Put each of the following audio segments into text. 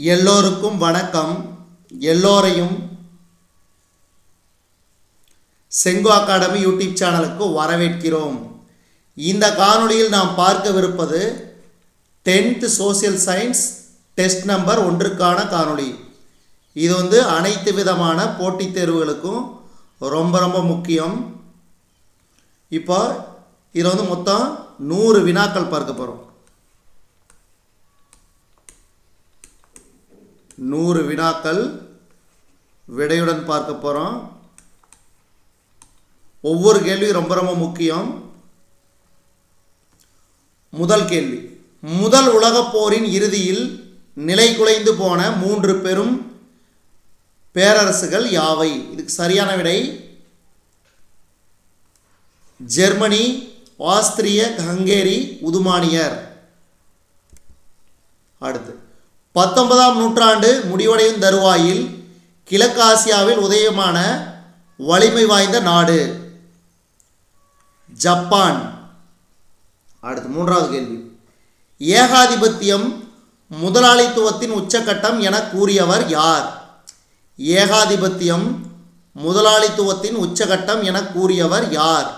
எல்லோருக்கும் வணக்கம். எல்லோரையும் செங்கோ அகாடமி யூடியூப் சேனலுக்கு வரவேற்கிறோம். இந்த காணொளியில் நாம் பார்க்கவிருப்பது 10th social science test number 1க்கான காணொளி. இது அனைத்து விதமான போட்டித் தேர்வுகளுக்கும் ரொம்ப முக்கியம். இப்போ இதில் மொத்தம் 100 வினாக்கள் பார்க்க போகிறோம். 100 வினாக்கள் விடையுடன் பார்க்க போகிறோம். ஒவ்வொரு கேள்வி ரொம்ப முக்கியம். முதல் கேள்வி, முதல் உலகப் போரின் இறுதியில் நிலை குலைந்து போன 3 பெரும் பேரரசுகள் யாவை? இதுக்கு சரியான விடை ஜெர்மனி, ஆஸ்திரிய ஹங்கேரி, உதுமானியர். அடுத்து, 19ஆம் நூற்றாண்டு முடிவடையும் தருவாயில் கிழக்காசியாவில் உதயமான வலிமை வாய்ந்த நாடு ஜப்பான். அடுத்து, 3வது கேள்வி, ஏகாதிபத்தியம் முதலாளித்துவத்தின் உச்சக்கட்டம் என கூறியவர் யார்? ஏகாதிபத்தியம் முதலாளித்துவத்தின் உச்சக்கட்டம் என கூறியவர் யார்?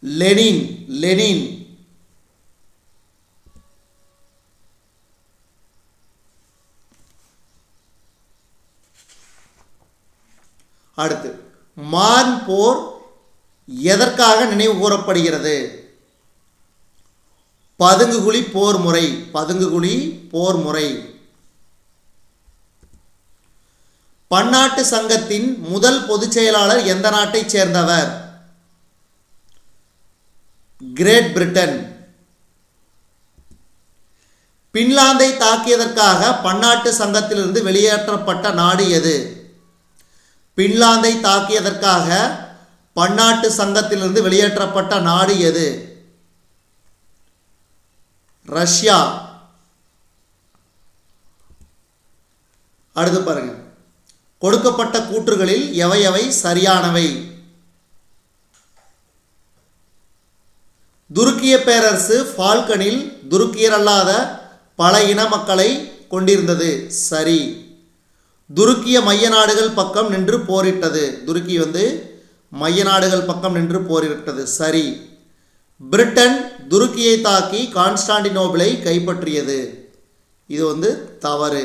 லெனின். அடுத்து, மார்ன் போர் எதற்காக நினைவு கூறப்படுகிறது? பதுங்குகுழி போர் முறை. பன்னாட்டு சங்கத்தின் முதல் பொதுச் செயலாளர் எந்த நாட்டைச் சேர்ந்தவர்? Great Britain. பின்லாந்தை தாக்கியதற்காக பன்னாட்டு சங்கத்திலிருந்து வெளியேற்றப்பட்ட நாடு எது? பின்லாந்தை தாக்கியதற்காக பன்னாட்டு சங்கத்திலிருந்து வெளியேற்றப்பட்ட நாடு எது? ரஷ்யா. அடுத்து பாருங்க, கொடுக்கப்பட்ட கூற்றுகளில் எவை சரியானவை? துருக்கிய பேரரசு ஃபால்கனில் துருக்கியர் அல்லாத பல இன மக்களை கொண்டிருந்தது. சரி. துருக்கிய மைய நாடுகள் பக்கம் நின்று போரிட்டது. துருக்கி மைய நாடுகள் பக்கம் நின்று போரிட்டது. சரி. பிரிட்டன் துருக்கியை தாக்கி கான்ஸ்டாண்டினோபிளை கைப்பற்றியது. இது தவறு.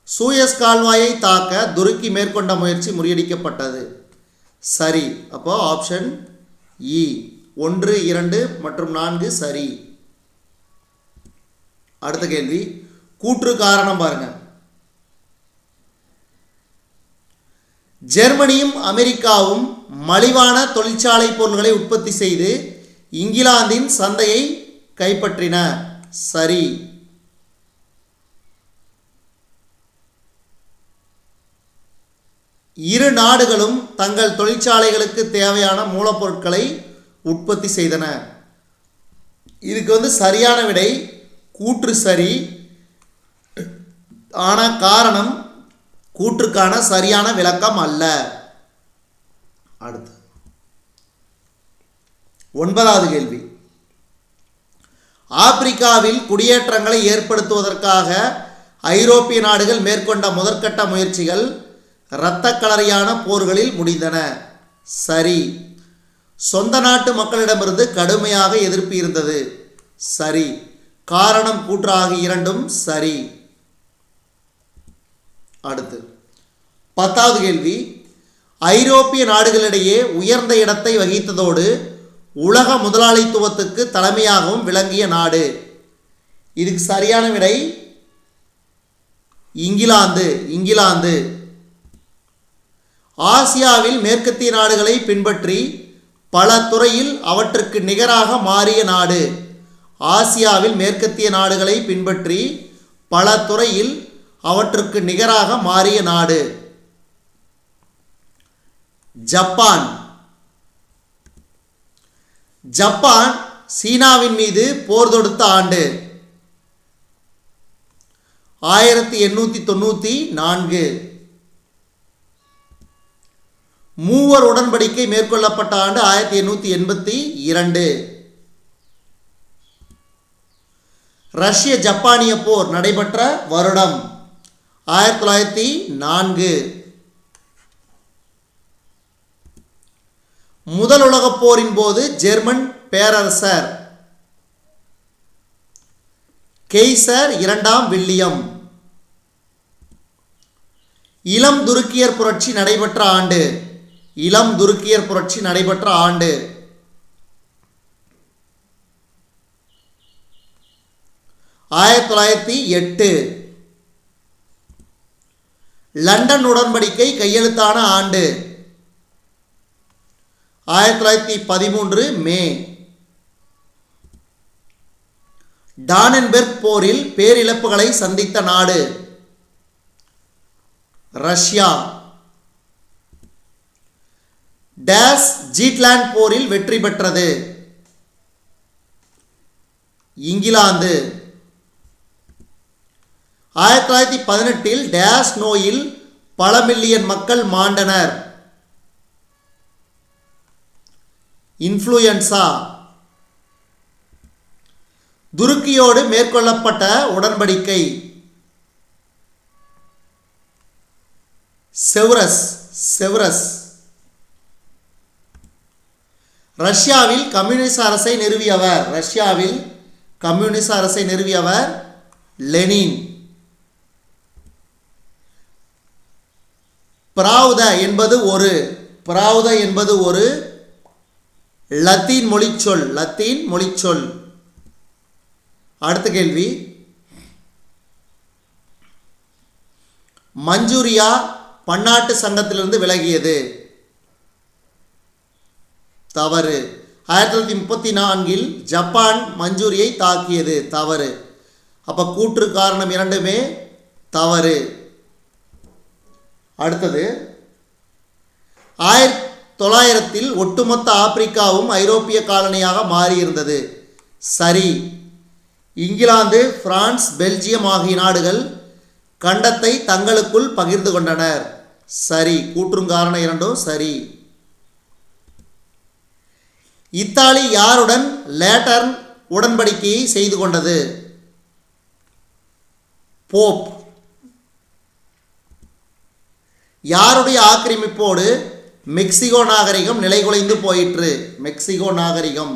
சூயஸ் கால்வாயை தாக்க துருக்கி மேற்கொண்ட முயற்சி முறியடிக்கப்பட்டது. சரி. அப்போ ஆப்ஷன் இ 1, 2 மற்றும் 4 சரி. அடுத்த கேள்வி, கூற்று காரணம் பாருங்க. ஜெர்மனியும் அமெரிக்காவும் மலிவான தொழிற்சாலை பொருட்களை உற்பத்தி செய்து இங்கிலாந்தின் சந்தையை கைப்பற்றின. சரி. இரு நாடுகளும் தங்கள் தொழிற்சாலைகளுக்கு தேவையான மூலப்பொருட்களை உற்பத்தி செய்தன. இதுக்கு சரியான விடை கூற்று சரி. ஆனால் காரணம் கூற்றுக்கான சரியான விளக்கம் அல்ல. அடுத்து, 9வது கேள்வி, ஆப்பிரிக்காவில் குடியேற்றங்களை ஏற்படுத்துவதற்காக ஐரோப்பிய நாடுகள் மேற்கொண்ட முதற்கட்ட முயற்சிகள் இரத்தக்களரியான போர்களில் முடிந்தன. சரி. சொந்த நாட்டு மக்களிடமிருந்து கடுமையாக எதிர்ப்பு இருந்தது. சரி. காரணம் கூற்று ஆகிய இரண்டும் சரி. அடுத்து, 10வது கேள்வி, ஐரோப்பிய நாடுகளிடையே உயர்ந்த இடத்தை வகித்ததோடு உலக முதலாளித்துவத்துக்கு தலைமையாகவும் விளங்கிய நாடு. இதுக்கு சரியான விடை இங்கிலாந்து. ஆசியாவில் மேற்கத்திய நாடுகளை பின்பற்றி பல துறையில் அவற்றுக்கு நிகராக மாறிய நாடு. ஆசியாவில் மேற்கத்திய நாடுகளை பின்பற்றி பல துறையில் அவற்றுக்கு நிகராக மாறிய நாடு ஜப்பான். ஜப்பான் சீனாவின் மீது போர் தொடுத்த ஆண்டு 1894. மூவர் உடன்படிக்கை மேற்கொள்ளப்பட்ட ஆண்டு 1882. ரஷ்ய ஜப்பானிய போர் நடைபெற்ற வருடம் 1904. முதல் உலகப் போரின் போது ஜெர்மன் பேரரசர் கெய்சர் இரண்டாம் வில்லியம். இளம் துருக்கியர் புரட்சி நடைபெற்ற ஆண்டு. இளம் துருக்கியர் புரட்சி நடைபெற்ற ஆண்டு 1908. லண்டன் உடன்படிக்கை கையெழுத்தான ஆண்டு 1913 மே. டானன்பெர்க் போரில் பேரிழப்புகளை சந்தித்த நாடு ரஷ்யா. டேஸ் ஜீட்லாந்து போரில் வெற்றி பெற்றது இங்கிலாந்து. 1918 டேஸ் நோயில் பல மில்லியன் மக்கள் மாண்டனர் இன்ஃப்ளூயன்சா. துருக்கியோடு மேற்கொள்ளப்பட்ட உடன்படிக்கை செவ்ரஸ். ரஷ்யாவில் கம்யூனிஸ்ட் அரசை நிறுவியவர் லெனின். பிராவுத என்பது ஒரு லத்தீன் மொழிச்சொல். அடுத்த கேள்வி, மஞ்சூரியா பன்னாட்டு சங்கத்திலிருந்து விலகியது தவறு. 1934 ஜப்பான் மஞ்சூரியை தாக்கியது தவறு. அப்ப கூற்று காரணம் இரண்டுமே தவறு. அடுத்தது, 1900 ஒட்டுமொத்த ஆப்பிரிக்காவும் ஐரோப்பிய காலனியாக மாறியிருந்தது சரி. இங்கிலாந்து, பிரான்ஸ், பெல்ஜியம் ஆகிய நாடுகள் கண்டத்தை தங்களுக்குள் பகிர்ந்து கொண்டனர் சரி. கூற்றும் காரணம் இரண்டும் சரி. இத்தாலி யாருடன் லேட்டர்ன் உடன்படிக்கையை செய்து கொண்டது? போப். யாருடைய ஆக்கிரமிப்போடு மெக்சிகோ நாகரிகம் நிலைகுலைந்து போயிற்று? மெக்சிகோ நாகரிகம்.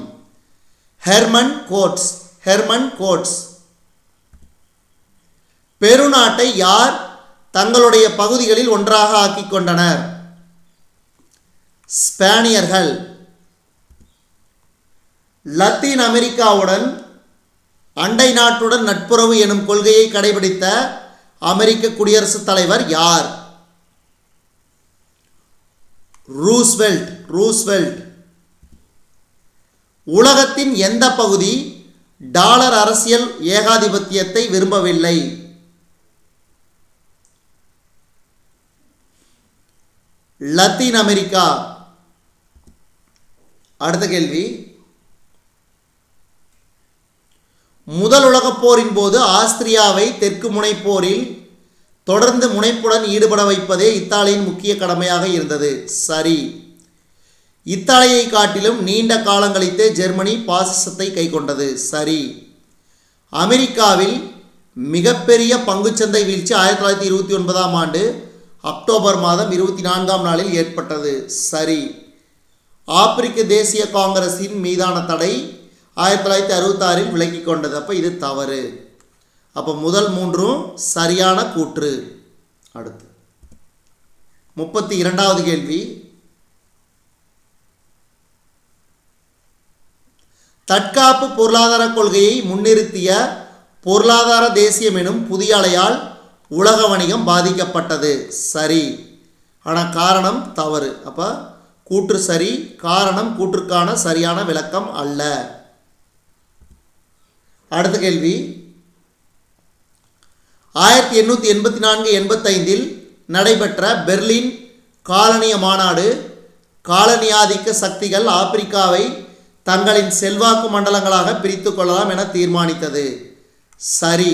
Herman quotes. பெருநாட்டை யார் தங்களுடைய பகுதிகளில் ஒன்றாக ஆக்கிக் கொண்டனர்? ஸ்பானியர்கள். லத்தீன் அமெரிக்காவுடன் அண்டை நாட்டுடன் நட்புறவு எனும் கொள்கையை கடைபிடித்த அமெரிக்க குடியரசுத் தலைவர் யார்? ரூஸ்வெல்ட். உலகத்தின் எந்த பகுதி டாலர் அரசியல் ஏகாதிபத்தியத்தை விரும்பவில்லை? Latin America. அடுத்த கேள்வி, முதல் உலகப் போரின் போது ஆஸ்திரியாவை தெற்கு முனைப்போரில் தொடர்ந்து முனைப்புடன் ஈடுபட வைப்பதே இத்தாலியின் முக்கிய கடமையாக இருந்தது சரி. இத்தாலியை காட்டிலும் நீண்ட காலங்களித்தே ஜெர்மனி பாசிசத்தை கைக்கொண்டது சரி. அமெரிக்காவில் மிகப்பெரிய பங்குச்சந்தை வீழ்ச்சி 1929ஆம் ஆண்டு அக்டோபர் மாதம் 24ஆம் நாளில் ஏற்பட்டது சரி. ஆப்பிரிக்க தேசிய காங்கிரஸின் மீதான தடை 1966இல் விலக்கிக் கொண்டது. அப்போ இது தவறு. அப்போ முதல் மூன்றும் சரியான கூற்று. அடுத்து 32வது கேள்வி, தற்காப்பு பொருளாதார கொள்கையை முன்னிறுத்திய பொருளாதார தேசியம் எனும் புதிய அலையால் உலக வணிகம் பாதிக்கப்பட்டது சரி. ஆனால் காரணம் தவறு. அப்போ கூற்று சரி, காரணம் கூற்றுக்கான சரியான விளக்கம் அல்ல. அடுத்த கேள்வி, 1884-85 நடைபெற்ற பெர்லின் காலனிய மாநாடு காலனியாதிக்க சக்திகள் ஆப்பிரிக்காவை தங்களின் செல்வாக்கு மண்டலங்களாக பிரித்து கொள்ளலாம் என தீர்மானித்தது சரி.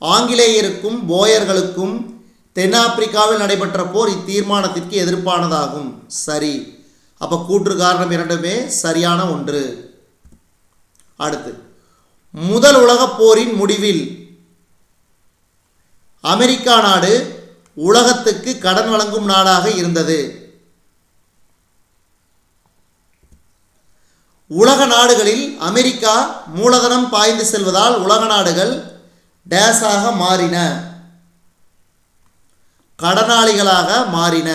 ஆங்கிலேயருக்கும் போயர்களுக்கும் தென்னாப்பிரிக்காவில் நடைபெற்ற போர் இத்தீர்மானத்திற்கு எதிர்ப்பானதாகும் சரி. அப்போ கூற்று காரணம் இரண்டுமே சரியான ஒன்று. அடுத்து, முதல் உலகப் போரின் முடிவில் அமெரிக்கா நாடு உலகத்துக்கு கடன் வழங்கும் நாடாக இருந்தது. உலக நாடுகளில் அமெரிக்கா மூலதனம் பாய்ந்து செல்வதால் உலக நாடுகள் டேஸாக மாறின, கடனாளிகளாக மாறின.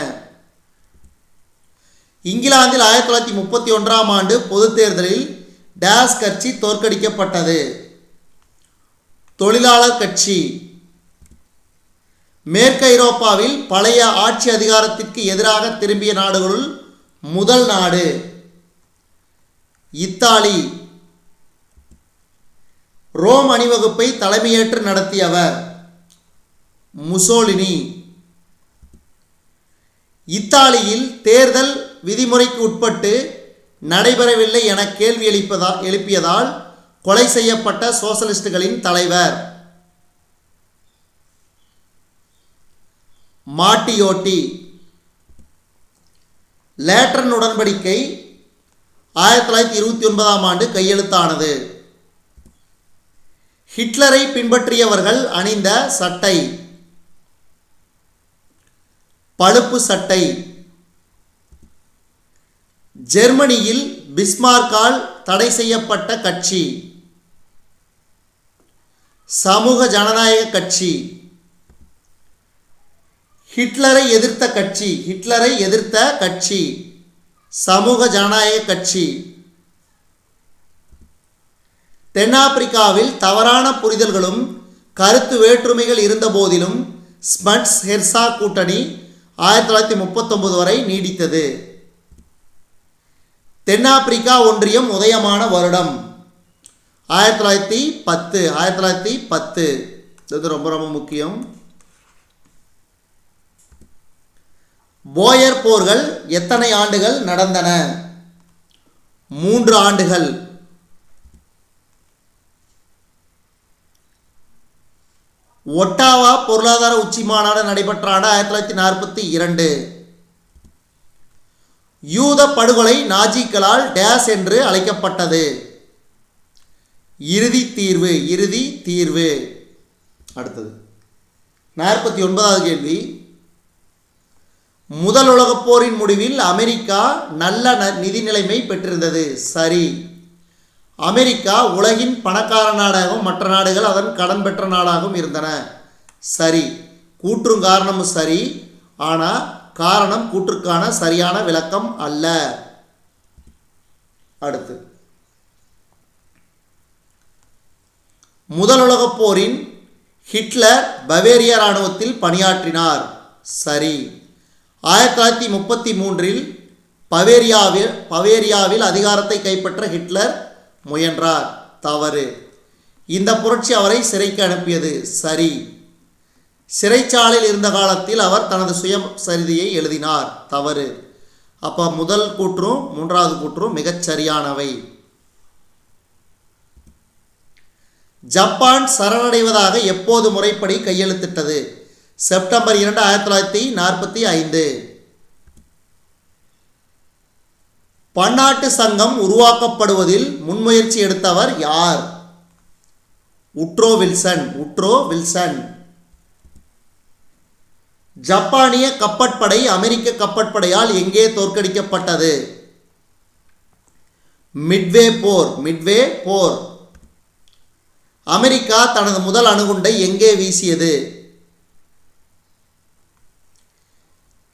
இங்கிலாந்தில் 1931ஆம் ஆண்டு பொதுத் தேர்தலில் டேஸ் கட்சி தோற்கடிக்கப்பட்டது. தொழிலாளர் கட்சி. மேற்கு ஐரோப்பாவில் பழைய ஆட்சி அதிகாரத்திற்கு எதிராக திரும்பிய நாடுகளுள் முதல் நாடு இத்தாலி. ரோம் அணிவகுப்பை தலைமையேற்று நடத்தியவர் முசோலினி. இத்தாலியில் தேர்தல் விதிமுறைக்கு உட்பட்டு நடைபெறவில்லை என கேள்வி எழுப்பியதால் கொலை செய்யப்பட்ட சோசலிஸ்டுகளின் தலைவர் மாட்டியோட்டி. லேட்டரன் உடன்படிக்கை 1929ஆம் ஆண்டு கையெழுத்தானது. ஹிட்லரை பின்பற்றியவர்கள் அணிந்த சட்டை பழுப்பு சட்டை. ஜெர்மனியில் பிஸ்மார்க்கால் தடை செய்யப்பட்ட கட்சி சமூக ஜனநாயக கட்சி. ஹிட்லரை எதிர்த்த கட்சி சமூக ஜனநாயக கட்சி. தென்னாப்பிரிக்காவில் தவறான புரிதல்களும் கருத்து வேற்றுமைகள் இருந்த போதிலும் ஸ்மட்ஸ் ஹெர்சாக் கூட்டணி 1939 வரை நீடித்தது. தென்னாப்பிரிக்கா ஒன்றியம் உதயமான வருடம் 1910. இது ரொம்ப ரொம்ப முக்கியம். போயர் போர்கள் எத்தனை ஆண்டுகள் நடந்தன? 3 ஆண்டுகள். ஒட்டாவா பொருளாதார உச்சி மாநாடு நடைபெற்ற ஆண்டு 1942. யூத படுகொலை நாஜிக்களால் டேஸ் என்று அழைக்கப்பட்டது. இறுதி தீர்வு. அடுத்தது 49வது கேள்வி. முதல் உலகப் போரின் முடிவில் அமெரிக்கா நல்ல நிதி நிலைமை பெற்றிருந்தது. சரி. அமெரிக்கா உலகின் பணக்கார நாடாகவும் மற்ற நாடுகள் அதன் கடன் பெற்ற நாடாகவும் இருந்தன. சரி. கூற்றும் காரணமும் சரி, ஆனால் காரணம் கூற்றுக்கான சரியான விளக்கம் அல்ல. அடுத்து முதல் உலகப் போரின் ஹிட்லர் பவேரியா இராணுவத்தில் பணியாற்றினார். சரி. 1933இல் பவேரியாவில் அதிகாரத்தை கைப்பற்ற ஹிட்லர் முயன்றார். தவறு. இந்த புரட்சி அவரை சிறைக்கு அனுப்பியது. சரி. சிறைச்சாலையில் இருந்த காலத்தில் அவர் தனது சுயசரிதையை எழுதினார். தவறு. அப்போ முதல் கூற்றும் 3வது கூற்றும் மிகச்சரியானவை. ஜப்பான் சரணடைவதாக எப்போது முறைப்படி கையெழுத்திட்டது? செப்டம்பர் 2, 1945. பன்னாட்டு சங்கம் உருவாக்கப்படுவதில் முன்முயற்சி எடுத்தவர் யார்? Woodrow Wilson. ஜப்பானிய கப்பற்படை அமெரிக்க கப்பற்படையால் எங்கே தோற்கடிக்கப்பட்டது? மிட்வே போர். அமெரிக்கா தனது முதல் அணுகுண்டை எங்கே வீசியது?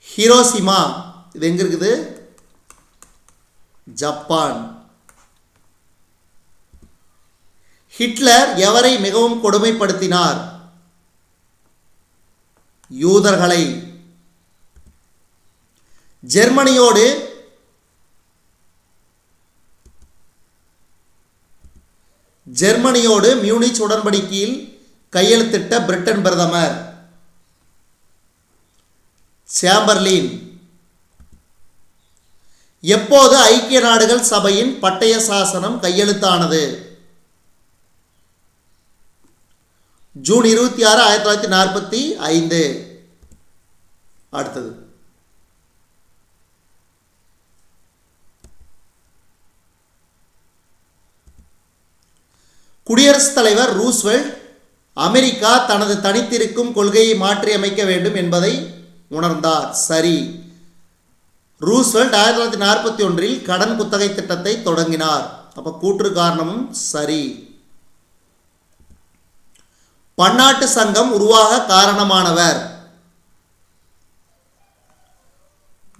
ஹிரோஷிமா. இது எங்க இருக்குது? ஜப்பான். ஹிட்லர் எவரை மிகவும் கொடுமைப்படுத்தினார்? யூதர்களை. ஜெர்மனியோடு மியூனிச் உடன்படிக்கையில் கையெழுத்திட்ட பிரிட்டன் பிரதமர் சேம்பர்லின். எப்போது ஐக்கிய நாடுகள் சபையின் பட்டய சாசனம் கையெழுத்தானது? ஜூன் 26, 1945. அடுத்தது குடியரசுத் தலைவர் ரூஸ்வெல்ட் அமெரிக்கா தனது தனித்திருக்கும் கொள்கையை மாற்றியமைக்க வேண்டும் என்பதை உணர்ந்தார். சரி. ரூஸ்வெல்ட் 1941 கடன் குத்தகை திட்டத்தை தொடங்கினார். அப்ப கூற்று காரணமும் சரி. பன்னாட்டு சங்கம் உருவாக காரணமானவர்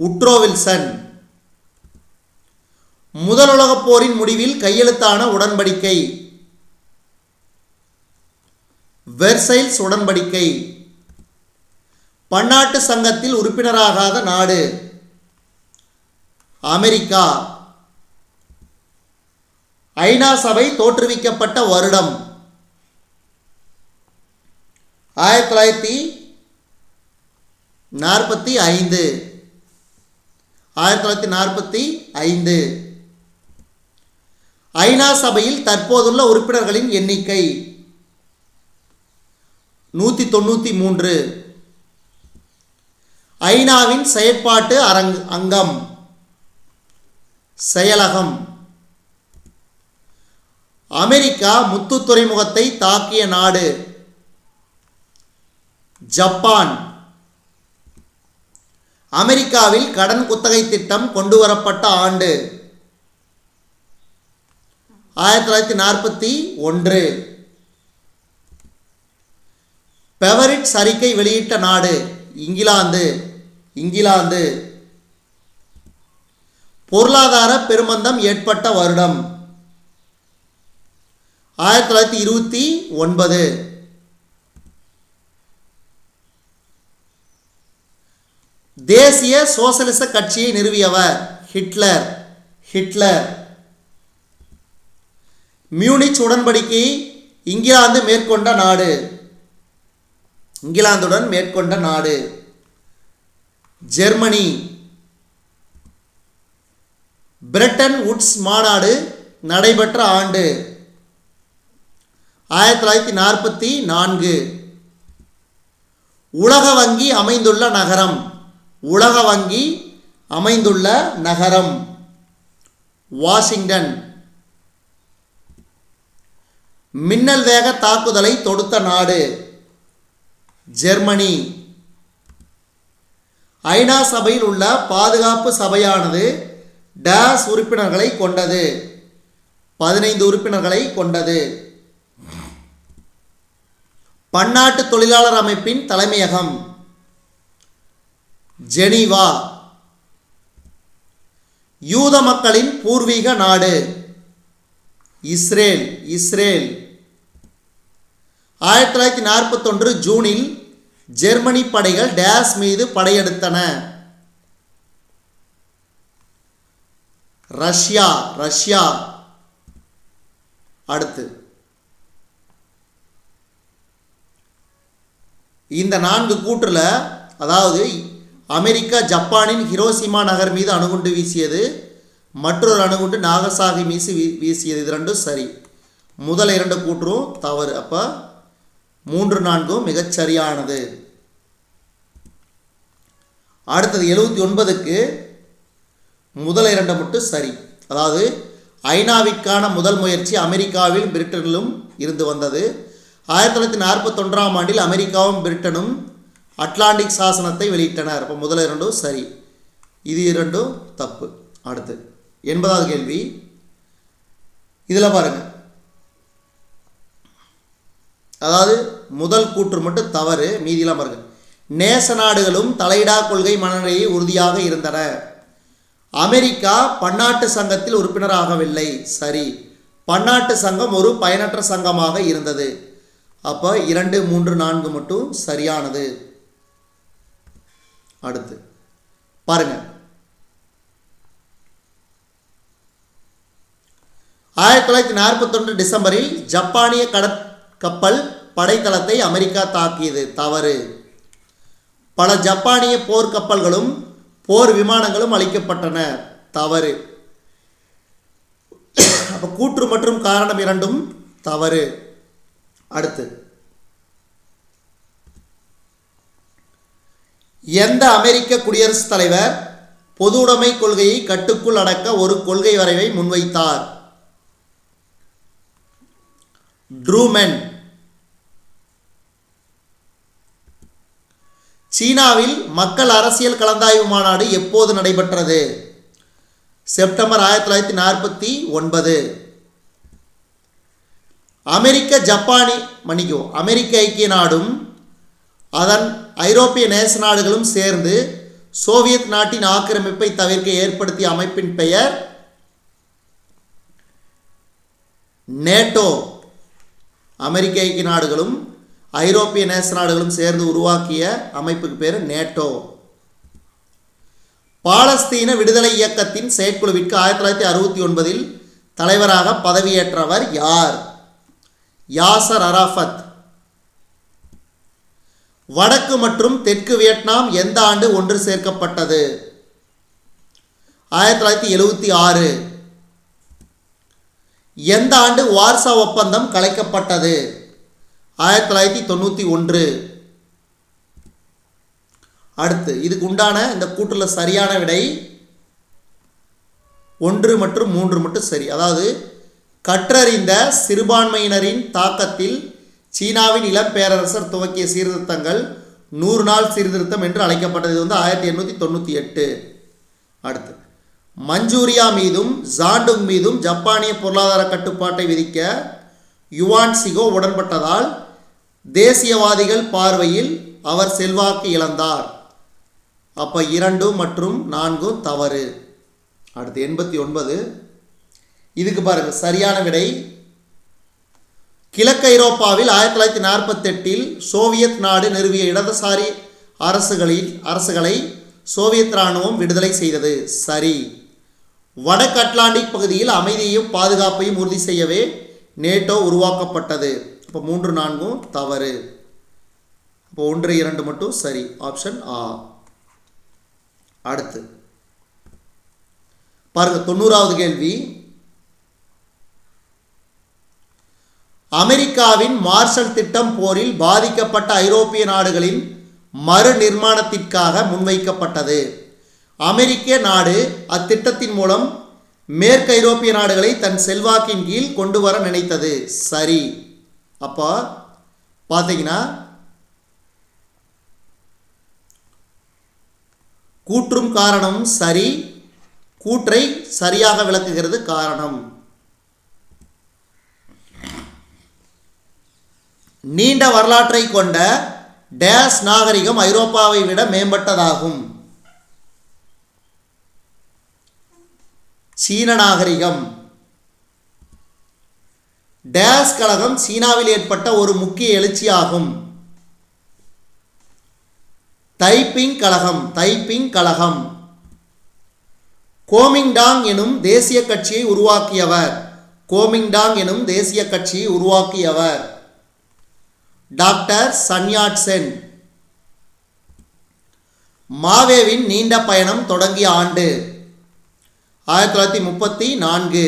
உட்ரோ வில்சன். முதல் உலகப் போரின் முடிவில் கையெழுத்தான உடன்படிக்கை வெர்சைல்ஸ் உடன்படிக்கை. பன்னாட்டு சங்கத்தில் உறுப்பினராகாத நாடு அமெரிக்கா. ஐநா சபை தோற்றுவிக்கப்பட்ட வருடம் 1945. 1945. ஐநா சபையில் தற்போதுள்ள உறுப்பினர்களின் எண்ணிக்கை 193. ஐநாவின் செயற்பாட்டு அங்கம் செயலகம். அமெரிக்கா முத்து துறைமுகத்தை தாக்கிய நாடு ஜப்பான். அமெரிக்காவில் கடன் குத்தகை திட்டம் கொண்டு வரப்பட்ட ஆண்டு 1941. பெவரிட்ஸ் அறிக்கை வெளியிட்ட நாடு இங்கிலாந்து. பொருளாதார பெருமந்தம் ஏற்பட்ட வருடம் 1929. தேசிய சோசலிச கட்சியை நிறுவியவர் ஹிட்லர். மியூனிச் உடன்படிக்கையை இங்கிலாந்துடன் மேற்கொண்ட நாடு ஜெர்மனி. பிரெட்டன் வுட்ஸ் மாநாடு நடைபெற்ற ஆண்டு 1944. உலக வங்கி அமைந்துள்ள நகரம் வாஷிங்டன். மின்னல் வேக தாக்குதலை தொடுத்த நாடு ஜெர்மனி. ஐநா சபையில் உள்ள பாதுகாப்பு சபையானது டேஸ் உறுப்பினர்களை கொண்டது 15 உறுப்பினர்களை கொண்டது. பன்னாட்டு தொழிலாளர் அமைப்பின் தலைமையகம் ஜெனீவா. யூத மக்களின் பூர்வீக நாடு இஸ்ரேல். 1941 ஜூனில் ஜெர்மனி படைகள் டேஸ் மீது படையெடுத்தன ரஷ்யா. அடுத்து இந்த 4 கூற்றுல, அதாவது அமெரிக்கா ஜப்பானின் ஹிரோஷிமா நகர் மீது அணுகுண்டு வீசியது, மற்றொரு அணுகுண்டு நாகசாகி மீது வீசியது. இது ரெண்டும் சரி. முதல் 2 கூற்றும் தவறு. அப்போ 3, 4 மிகச்சரியானது. அடுத்தது 79க்கு முதல் 2 மட்டும் சரி. அதாவது ஐநாவிற்கான முதல் முயற்சி அமெரிக்காவில் பிரிட்டனிலும் இருந்து வந்தது. 1941 ஆண்டில் அமெரிக்காவும் பிரிட்டனும் அட்லாண்டிக் சாசனத்தை வெளியிட்டனர். அப்போ முதல் 2 சரி, இது 2 தப்பு. அடுத்து 80வது கேள்வி. இதில் பாருங்க, அதாவது முதல் கூற்று மட்டும் தவறு, மீதியெல்லாம் பாருங்க. நேச நாடுகளும் தலையிடா கொள்கை மனநிலையை உறுதியாக இருந்தன. அமெரிக்கா பன்னாட்டு சங்கத்தில் உறுப்பினராகவில்லை. சரி. பன்னாட்டு சங்கம் ஒரு பயனற்ற சங்கமாக இருந்தது. அப்போ 2, 3, 4 மட்டும் சரியானது. அடுத்து பாருங்க, 1941 டிசம்பரில் ஜப்பானிய கடற்கப்பல் படைத்தளத்தை அமெரிக்கா தாக்கியது. தவறு. பல ஜப்பானிய போர்க்கப்பல்களும் போர் விமானங்களும் அளிக்கப்பட்டன. தவறு. அப்போ கூற்று மற்றும் காரணம் 2ம் தவறு. அடுத்து, எந்த அமெரிக்க குடியரசுத் தலைவர் பொது உடைமை கொள்கையை கட்டுக்குள் அடக்க ஒரு கொள்கை வரைவை முன்வைத்தார்? ட்ரூமன். சீனாவில் மக்கள் அரசியல் கலந்தாய்வு மாநாடு எப்போது நடைபெற்றது? செப்டம்பர் 1949. அமெரிக்க ஐக்கிய நாடும் அதன் ஐரோப்பிய நேச நாடுகளும் சேர்ந்து சோவியத் நாட்டின் ஆக்கிரமிப்பை தவிர்க்க ஏற்படுத்திய அமைப்பின் பெயர் நேட்டோ. அமெரிக்க ஐக்கிய நாடுகளும் ஐரோப்பிய நேச நாடுகளும் சேர்ந்து உருவாக்கிய அமைப்புக்கு பேர் நேட்டோ. பாலஸ்தீன விடுதலை இயக்கத்தின் செயற்குழுவிற்கு 1969 தலைவராக பதவியேற்றவர் யார்? யாசர் அரஃபத். வடக்கு மற்றும் தெற்கு வியட்நாம் எந்த ஆண்டு ஒன்று சேர்க்கப்பட்டது? 1976. எந்த ஆண்டு வார்சா ஒப்பந்தம் கலைக்கப்பட்டது? 1991. அடுத்து இதுக்கு உண்டான இந்த கூற்றுல சரியான விடை 1 மற்றும் 3 மட்டும் சரி. அதாவது கற்றறிந்த சிறுபான்மையினரின் தாக்கத்தில் சீனாவின் இளம் பேரரசர் துவக்கிய சீர்திருத்தங்கள் 100 நாள் சீர்திருத்தம் என்று அழைக்கப்பட்டது. இது வந்து 1898. அடுத்து மஞ்சூரியா மீதும் ஜாண்டுங் மீதும் ஜப்பானிய பொருளாதார கட்டுப்பாட்டை விதிக்க யுவான் சிகோ உடன்பட்டதால் தேசியவாதிகள் பார்வையில் அவர் செல்வாக்கு இழந்தார். அப்போ 2 மற்றும் 4 தவறு. அடுத்து 89. இதுக்கு பாருங்க சரியான விடை. கிழக்கு ஐரோப்பாவில் 1948 சோவியத் நாடு நிறுவிய இடதுசாரி அரசுகளை சோவியத் இராணுவம் விடுதலை செய்தது. சரி. வடக்கு அட்லாண்டிக் பகுதியில் அமைதியையும் பாதுகாப்பையும் உறுதி செய்யவே நேட்டோ உருவாக்கப்பட்டது. இப்போ 3 4 தவறு. இப்போ 1 2 மட்டும் சரி. ஆப்ஷன் ஆ. அடுத்து பாருங்க 90வது கேள்வி. அமெரிக்காவின் மார்ஷல் திட்டம் போரில் பாதிக்கப்பட்ட ஐரோப்பிய நாடுகளின் மறு நிர்மாணத்திற்காக முன்வைக்கப்பட்டது. அமெரிக்க நாடு அத்திட்டத்தின் மூலம் மேற்கு ஐரோப்பிய நாடுகளை தன் செல்வாக்கின் கீழ் கொண்டு வர நினைத்தது. சரி. அப்போ பார்த்தீங்கன்னா கூற்றும் காரணமும் சரி. கூற்றை சரியாக விளக்குகிறது காரணம். நீண்ட வரலாற்றை கொண்ட டேஸ் நாகரிகம் ஐரோப்பாவை விட மேம்பட்டதாகும். சீன நாகரிகம். டேஸ் கழகம் சீனாவில் ஏற்பட்ட ஒரு முக்கிய எழுச்சியாகும். தைப்பிங் கழகம். கோமிங்டாங் எனும் தேசிய கட்சியை உருவாக்கியவர் டாக்டர் சன்யாட் சென். மாவேவின் நீண்ட பயணம் தொடங்கிய ஆண்டு 1934.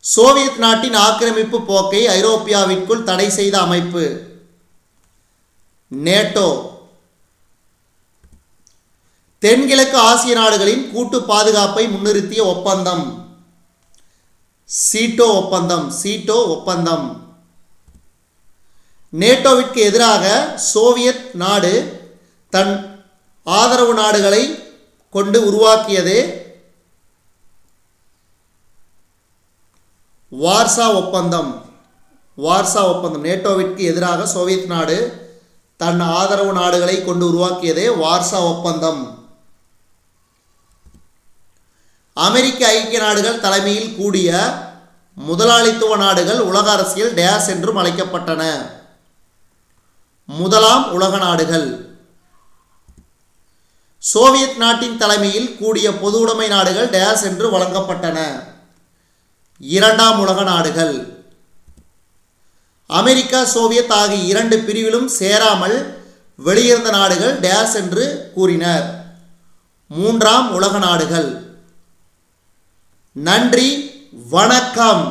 சோவியத் நாட்டின் ஆக்கிரமிப்பு போக்கை ஐரோப்பியாவிற்குள் தடை செய்த அமைப்பு நேட்டோ. தென்கிழக்கு ஆசிய நாடுகளின் கூட்டு பாதுகாப்பை முன்னிறுத்திய ஒப்பந்தம் சீட்டோ ஒப்பந்தம். நேட்டோவிற்கு எதிராக சோவியத் நாடு தன் ஆதரவு நாடுகளை கொண்டு உருவாக்கியது வார்சா ஒப்பந்தம். நேட்டோவிற்கு எதிராக சோவியத் நாடு தன் ஆதரவு நாடுகளை கொண்டு உருவாக்கியதே வார்சா ஒப்பந்தம். அமெரிக்க ஐக்கிய நாடுகள் தலைமையில் கூடிய முதலாளித்துவ நாடுகள் உலக அரசியல் டேஸ் என்றும் அழைக்கப்பட்டன. முதலாம் உலக நாடுகள். சோவியத் நாட்டின் தலைமையில் கூடிய பொது உடைமை நாடுகள் டேஸ் என்று வழங்கப்பட்டன. இரண்டாம் உலக நாடுகள். அமெரிக்கா சோவியத் ஆகிய 2 பிரிவிலும் சேராமல் வெளியிருந்த நாடுகள் டேஸ் என்று கூறினர். மூன்றாம் உலக நாடுகள். நன்றி, வணக்கம்.